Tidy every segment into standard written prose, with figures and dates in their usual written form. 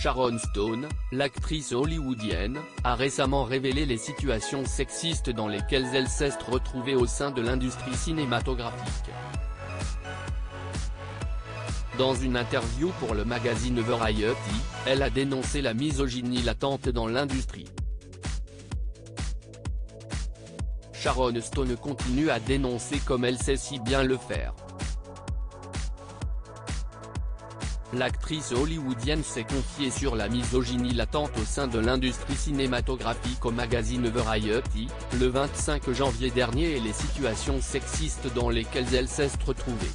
Sharon Stone, l'actrice hollywoodienne, a récemment révélé les situations sexistes dans lesquelles elle s'est retrouvée au sein de l'industrie cinématographique. Dans une interview pour le magazine Variety, elle a dénoncé la misogynie latente dans l'industrie. Sharon Stone continue à dénoncer comme elle sait si bien le faire. L'actrice hollywoodienne s'est confiée sur la misogynie latente au sein de l'industrie cinématographique au magazine Variety, le 25 janvier dernier et les situations sexistes dans lesquelles elle s'est retrouvée.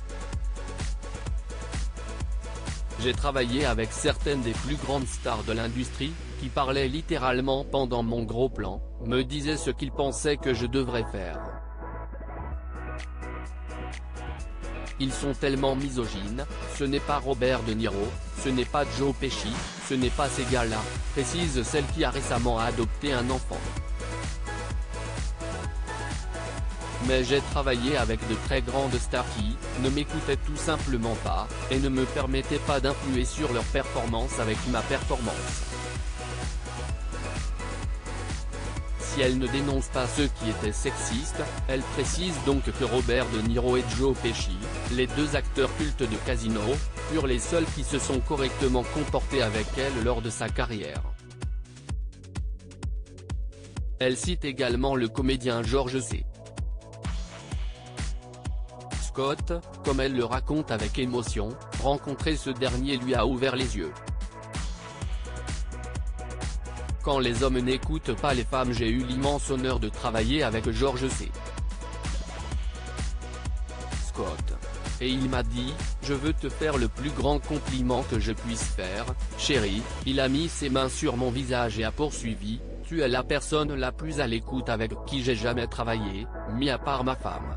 J'ai travaillé avec certaines des plus grandes stars de l'industrie, qui parlaient littéralement pendant mon gros plan, me disaient ce qu'ils pensaient que je devrais faire. Ils sont tellement misogynes, ce n'est pas Robert De Niro, ce n'est pas Joe Pesci, ce n'est pas ces gars-là, précise celle qui a récemment adopté un enfant. Mais j'ai travaillé avec de très grandes stars qui ne m'écoutaient tout simplement pas, et ne me permettaient pas d'influer sur leur performance avec ma performance. Si elle ne dénonce pas ceux qui étaient sexistes, elle précise donc que Robert De Niro et Joe Pesci, les deux acteurs cultes de Casino, furent les seuls qui se sont correctement comportés avec elle lors de sa carrière. Elle cite également le comédien George C. Scott, comme elle le raconte avec émotion, rencontrer ce dernier lui a ouvert les yeux. Quand les hommes n'écoutent pas les femmes, j'ai eu l'immense honneur de travailler avec George C. Scott. Et il m'a dit, je veux te faire le plus grand compliment que je puisse faire, chérie. Il a mis ses mains sur mon visage et a poursuivi, tu es la personne la plus à l'écoute avec qui j'ai jamais travaillé, mis à part ma femme.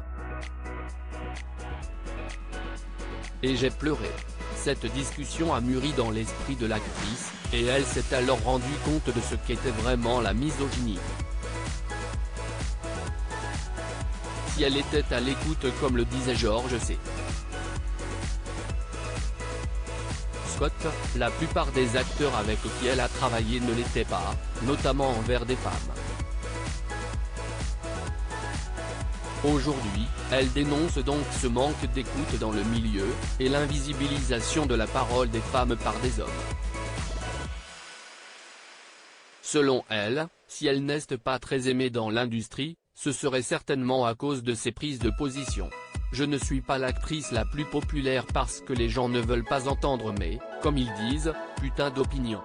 Et j'ai pleuré. Cette discussion a mûri dans l'esprit de l'actrice, et elle s'est alors rendue compte de ce qu'était vraiment la misogynie. Si elle était à l'écoute comme le disait George C. Scott, la plupart des acteurs avec qui elle a travaillé ne l'étaient pas, notamment envers des femmes. Aujourd'hui, elle dénonce donc ce manque d'écoute dans le milieu, et l'invisibilisation de la parole des femmes par des hommes. Selon elle, si elle n'est pas très aimée dans l'industrie, ce serait certainement à cause de ses prises de position. Je ne suis pas l'actrice la plus populaire parce que les gens ne veulent pas entendre mes, comme ils disent, putains d'opinions.